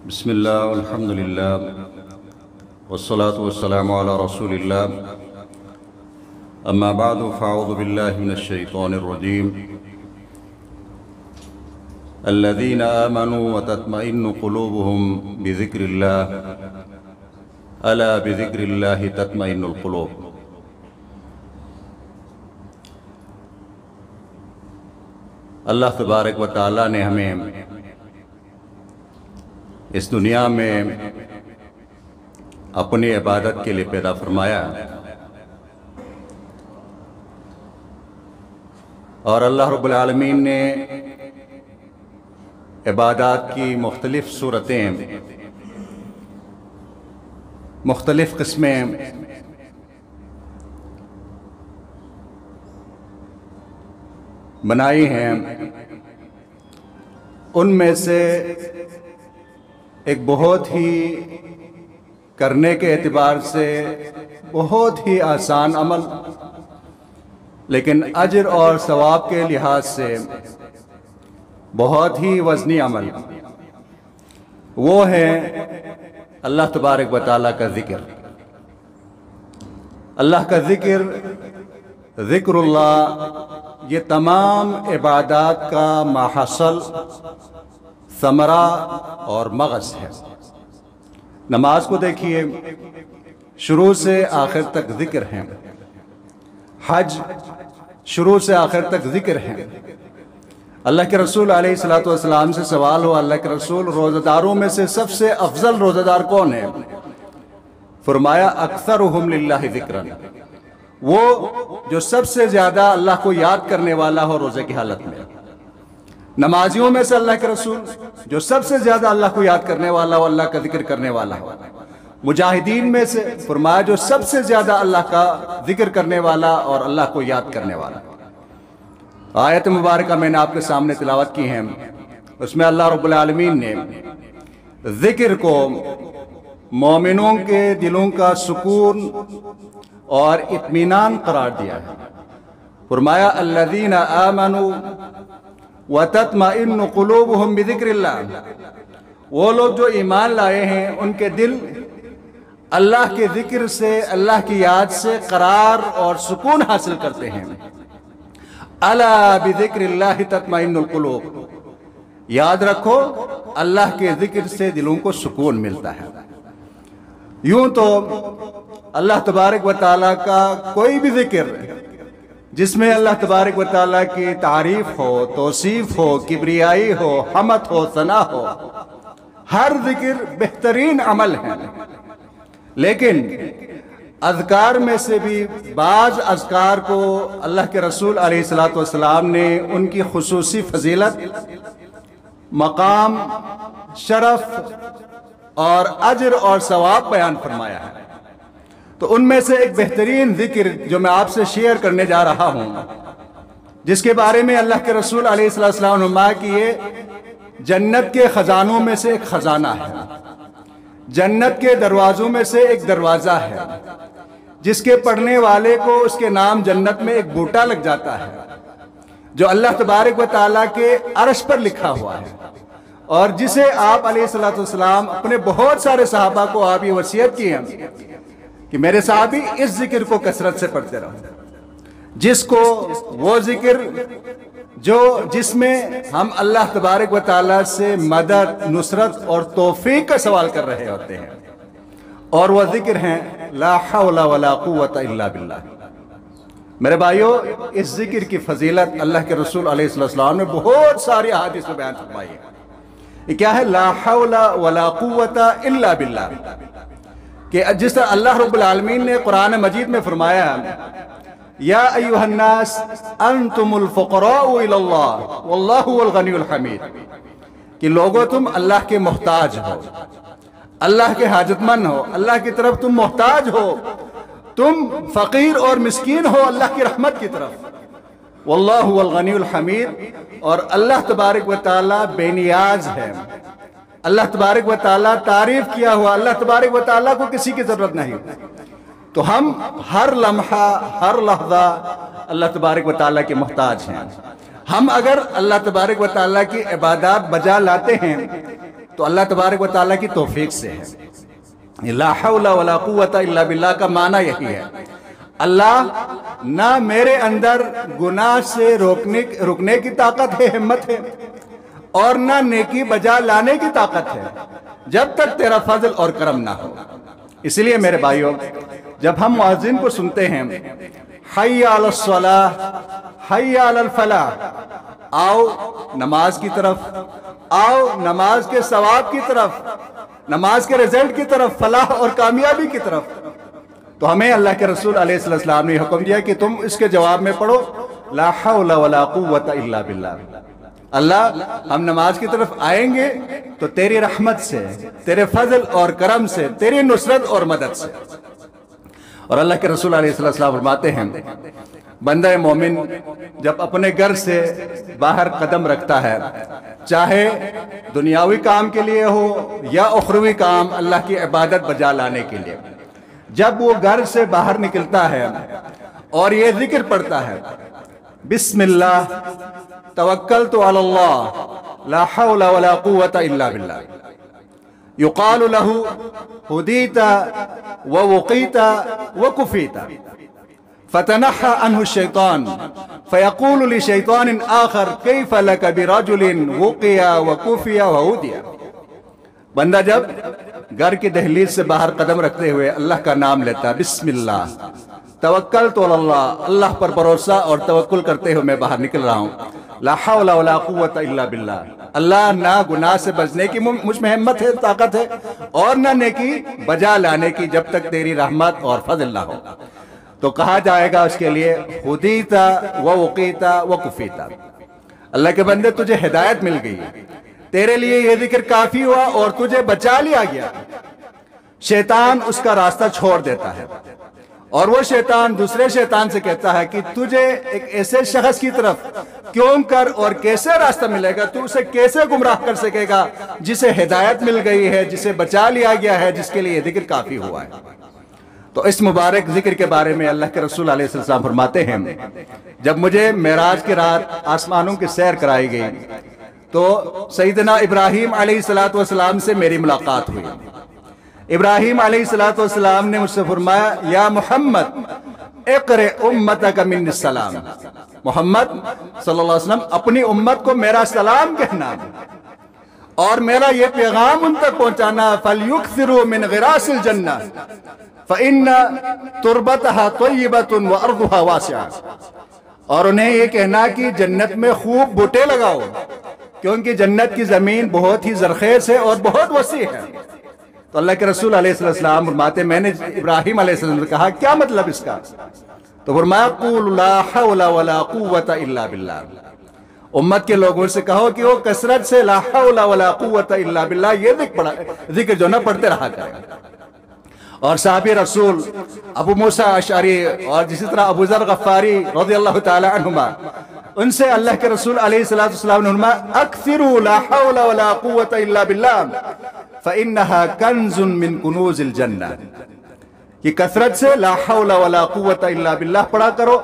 بسم اللہ والحمد للہ والصلاة والسلام علی رسول اللہ اما بعد فاعوذ باللہ من الشیطان الرجیم الذین آمنوا وتطمئن قلوبهم بذکر اللہ الا بذکر اللہ تطمئن القلوب۔ اللہ تبارک و تعالیٰ نے ہمیں اس دنیا میں اپنی عبادت کے لیے پیدا فرمایا، اور اللہ رب العالمین نے عبادات کی مختلف صورتیں، مختلف قسمیں بنائی ہیں۔ ان میں سے ایک بہت ہی کرنے کے اعتبار سے بہت ہی آسان عمل، لیکن اجر اور ثواب کے لحاظ سے بہت ہی وزنی عمل، وہ ہے اللہ تبارک و تعالیٰ کا ذکر۔ اللہ کا ذکر، ذکر اللہ، یہ تمام عبادات کا ماحصل، ثمرہ اور مغز ہے۔ نماز کو دیکھیے، شروع سے آخر تک ذکر ہے۔ حج شروع سے آخر تک ذکر ہے۔ اللہ کے رسول علیہ السلام سے سوال ہوا، اللہ کے رسول، روزہ داروں میں سے سب سے افضل روزہ دار کون ہے؟ فرمایا اکثرہم للہ ذکرا، وہ جو سب سے زیادہ اللہ کو یاد کرنے والا ہو روزے کی حالت میں۔ نمازیوں میں سے اللہ کے رسول جو سب سے زیادہ اللہ کو یاد کرنے والا ہو، اللہ کا ذکر کرنے والا ہو۔ مجاہدین میں سے فرمایا جو سب سے زیادہ اللہ کا ذکر کرنے والا اور اللہ کو یاد کرنے والا۔ آیت مبارکہ میں نے آپ کے سامنے تلاوت کی ہیں، اس میں اللہ رب العالمین نے ذکر کو مومنوں کے دلوں کا سکون اور اطمینان قرار دیا ہے۔ فرمایا الذین آمنوا وتطمئن قلوبهم بذکر اللہ، وہ لوگ جو ایمان لائے ہیں ان کے دل اللہ کے ذکر سے، اللہ کی یاد سے قرار اور سکون حاصل کرتے ہیں۔ الا بذکر اللہ تطمئن القلوب، یاد رکھو اللہ کے ذکر سے دلوں کو سکون ملتا ہے۔ یوں تو اللہ تبارک و تعالیٰ کا کوئی بھی ذکر جس میں اللہ تبارک و تعالیٰ کی تعریف ہو، توصیف ہو، کبریائی ہو، حمد ہو، ثنا ہو، ہر ذکر بہترین عمل ہے۔ لیکن اذکار میں سے بھی بعض اذکار کو اللہ کے رسول علیہ السلام نے ان کی خصوصی فضیلت، مقام، شرف اور اجر اور ثواب بیان فرمایا ہے۔ تو ان میں سے ایک بہترین ذکر جو میں آپ سے شیئر کرنے جا رہا ہوں، جس کے بارے میں اللہ کے رسول علیہ السلام نے فرمایا کہ یہ جنت کے خزانوں میں سے ایک خزانہ ہے، جنت کے دروازوں میں سے ایک دروازہ ہے، جس کے پڑھنے والے کو اس کے نام جنت میں ایک بوٹا لگ جاتا ہے، جو اللہ تبارک و تعالیٰ کے عرش پر لکھا ہوا ہے، اور جسے آپ علیہ السلام اپنے بہت سارے صحابہ کو آپ یہ وصیت کی ہیں کہ میرے صحابی اس ذکر کو کثرت سے پڑھتے رہو، جس کو وہ ذکر جس میں ہم اللہ تبارک و تعالیٰ سے مدد، نصرت اور توفیق کا سوال کر رہے ہوتے ہیں، اور وہ ذکر ہیں لا حول ولا قوت الا باللہ۔ میرے بھائیو، اس ذکر کی فضیلت اللہ کے رسول علیہ السلام نے بہت ساری احادیث میں بیان فرمائی ہے۔ یہ کیا ہے؟ لا حول ولا قوت الا باللہ، کہ جس طرح اللہ رب العالمین نے قرآن مجید میں فرمایا یا ایہا الناس انتم الفقراء الی اللہ واللہ هو الغنی الحمید، کہ لوگو تم اللہ کے محتاج ہو، اللہ کے حاجت مند ہو، اللہ کی طرف تم محتاج ہو، تم فقیر اور مسکین ہو اللہ کی رحمت کی طرف۔ واللہ هو الغنی الحمید، اور اللہ تبارک و تعالیٰ بے نیاز ہے، اللہ تبارک و تعالیٰ تعریف کیا ہوا، اللہ تبارک و تعالیٰ کو کسی کی ضرورت نہیں۔ تو ہم ہر لمحہ، ہر لحظہ اللہ تبارک و تعالیٰ کے محتاج ہیں۔ ہم اگر اللہ تبارک و تعالیٰ کی عبادات بجا لاتے ہیں تو اللہ تبارک و تعالیٰ کی توفیق سے ہے۔ لا حول ولا قوت الا باللہ کا معنی یہی ہے، اللہ نہ میرے اندر گناہ سے رکنے کی طاقت ہے، ہمت ہے، اور نہ نیکی بجا لانے کی طاقت ہے جب تک تیرا فضل اور کرم نہ ہو۔ اس لیے میرے بھائیوں، جب ہم مؤذن کو سنتے ہیں حی علی الصلاۃ، حی علی الفلاح، آؤ نماز کی طرف، آؤ نماز کے ثواب کی طرف، نماز کے رزلٹ کی طرف، فلاح اور کامیابی کی طرف، تو ہمیں اللہ کے رسول علیہ السلام نے حکم دیا کہ تم اس کے جواب میں پڑھو لا حول ولا قوت الا باللہ۔ اللہ ہم نماز کی طرف آئیں گے تو تیری رحمت سے، تیرے فضل اور کرم سے، تیری نصرت اور مدد سے۔ اور اللہ کے رسول علیہ السلام فرماتے ہیں بندہ مومن جب اپنے گھر سے باہر قدم رکھتا ہے، چاہے دنیاوی کام کے لیے ہو یا اخروی کام اللہ کی عبادت بجا لانے کے لیے، جب وہ گھر سے باہر نکلتا ہے اور یہ ذکر پڑھتا ہے بسم اللہ توکلت علی اللہ لا حول ولا قوت الا باللہ، یقال له ہدیت ووقیت وکفیت، فتنحى عنه الشیطان فیقول لشیطان آخر کیف لک برجل وقی وکفی وہدی۔ بندہ جب گھر کی دہلیز سے باہر قدم رکھتے ہوئے اللہ کا نام لیتا، بسم اللہ توکلت علی اللہ، اللہ پر بھروسہ اور توکل کرتے ہوئے میں باہر نکل رہا ہوں، لا حول ولا قوت الا باللہ، اللہ نہ گناہ سے بچنے کی مجھ میں ہمت ہے، طاقت ہے، اور نہ نیکی بجا لانے کی جب تک تیری رحمت اور فضل نہ ہو، تو کہا جائے گا اس کے لیے ہدیت ووقیت وکفیت، اللہ کے بندے تجھے ہدایت مل گئی، تیرے لیے یہ ذکر کافی ہوا اور تجھے بچا لیا گیا۔ شیطان اس کا راستہ چھوڑ دیتا ہے اور وہ شیطان دوسرے شیطان سے کہتا ہے کہ تجھے ایک ایسے شخص کی طرف کیوں کر اور کیسے راستہ ملے گا، تو اسے کیسے گمراہ کر سکے گا جسے ہدایت مل گئی ہے، جسے بچا لیا گیا ہے، جس کے لیے یہ ذکر کافی ہوا ہے۔ تو اس مبارک ذکر کے بارے میں اللہ کے رسول علیہ السلام فرماتے ہیں جب مجھے معراج کی رات آسمانوں کی سیر کرائی گئی تو سیدنا ابراہیم علیہ السلام سے میری ملاقات ہوئی۔ ابراہیم علیہ السلام نے مجھ سے فرمایا یا محمد اقرئ امتک من السلام، محمد صلی اللہ علیہ وسلم اپنی امت کو میرا سلام کہنا اور میرا یہ پیغام ان تک پہنچانا، فَلْيُكْثِرُوا مِنْ غِرَاسِ الْجَنَّةِ فَإِنَّ تُرْبَتَهَا طَيِّبَةٌ وَأَرْضُهَا وَاسِعَةٌ، اور انہیں یہ کہنا کہ جنت میں خوب بوٹے لگاؤ کیونکہ جنت کی زمین بہت ہی زرخیز ہے اور بہت وسیع ہے۔ تو اللہ کے رسول علیہ السلام فرماتے میں نے ابراہیم علیہ السلام سے کہا کیا مطلب اس کا؟ تو فرمایا قول لا حول ولا قوت الا باللہ، امت کے لوگوں سے کہو کہ وہ کثرت سے لا حول ولا قوت الا باللہ یہ ذکر جو نہ پڑھتے رہا کریں۔ اور صحابی رسول ابو موسیٰ اشعری اور جسی طرح ابو ذر غفاری رضی اللہ تعالی عنہما، ان سے اللہ کے رسول علیہ السلام نے فرمایا اکثروا لا حول ولا قوت الا باللہ فإنها کنز من کنوز الجنہ، کہ کثرت سے لا حول ولا قوت الا باللہ پڑھا کرو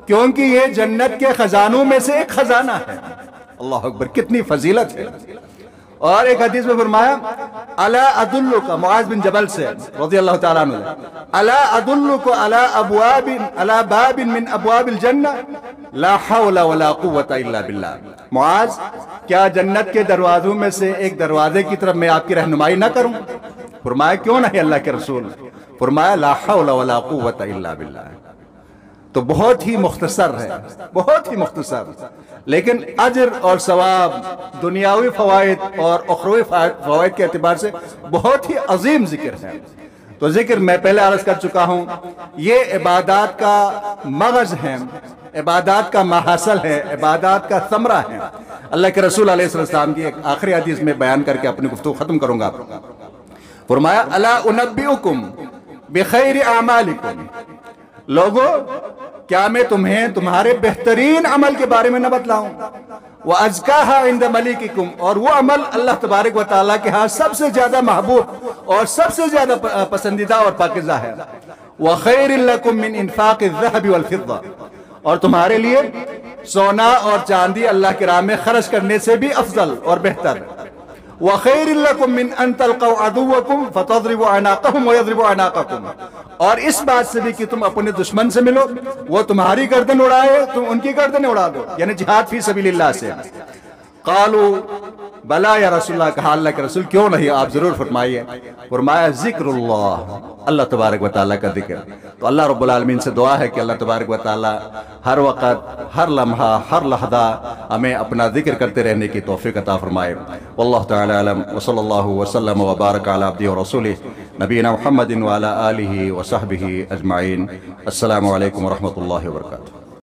کیونکہ یہ جنت کے خزانوں میں سے ایک خزانہ ہے۔ اللہ اکبر، کتنی فضیلت ہے۔ اور ایک حدیث میں فرمایا الا ادلک، معاذ بن جبل سے رضی اللہ تعالیٰ عنہ، الا ادلک علی باب من ابواب الجنہ لا حول ولا قوت الا باللہ، معاذ کیا جنت کے دروازوں میں سے ایک دروازے کی طرف میں آپ کی رہنمائی نہ کروں؟ فرمایا کیوں نہیں اللہ کے رسول؟ فرمایا لا حول ولا قوت الا باللہ۔ تو بہت ہی مختصر ہے، بہت ہی مختصر، لیکن اجر اور ثواب، دنیاوی فوائد اور اخروی فوائد کے اعتبار سے بہت ہی عظیم ذکر ہے۔ تو ذکر میں پہلے عرض کر چکا ہوں یہ عبادات کا مغز ہے، عبادات کا محاصل ہے، عبادات کا ثمرہ ہے۔ اللہ کے رسول علیہ السلام کی ایک آخری حدیث میں بیان کر کے اپنی گفتگو ختم کروں گا۔ فرمایا الا انبئکم بخیر اعمالکم، لوگو کیا میں تمہیں تمہارے بہترین عمل کے بارے میں نہ بتلاؤں؟ وَأَزْكَاهَا عِنْدَ مَلِكِكُمْ، اور وہ عمل اللہ تبارک و تعالیٰ کے ہاں سب سے زیادہ محبوب اور سب سے زیادہ پسندیدہ اور پاکیزہ ہے۔ وَخَيْرٍ لَكُمْ مِنْ إِنفَاقِ الذَّهَبِ وَالْفِضَّةِ، اور تمہارے لیے سونا اور چاندی اللہ کی راہ میں خرچ کرنے سے بھی افضل اور بہتر۔ وَخَيْرٍ لَكُمْ مِنْ أَن تَلْقَوْا عَدُوَّكُمْ فَتَضْرِبُوا أَعْنَاقَهُمْ وَيَضْرِبُوا أَعْنَاقَكُمْ، اور اس بات سے بھی کہ تم اپنے دشمن سے ملو، وہ تمہاری گردن اڑائے، تم ان کی گردن اڑا دو، یعنی جہاد فی سبیل اللہ سے۔ قالوا بلا یا رسول اللہ، کہا اللہ کے رسول کیوں نہیں، آپ ضرور فرمائیے۔ فرمایا ذکر اللہ، اللہ تبارک و تعالیٰ کا ذکر۔ تو اللہ رب العالمین سے دعا ہے کہ اللہ تبارک و تعالیٰ ہر وقت، ہر لمحہ، ہر لحظہ ہمیں اپنا ذکر کرتے رہنے کی توفیق عطا فرمائے۔ واللہ تعالی اعلم، وصلی اللہ وسلم وبارک علی عبدہ ورسولہ نبینا محمد وعلی آلہ وصحبہ اجمعین۔ السلام علیکم ورحمۃ اللہ وبرکاتہ۔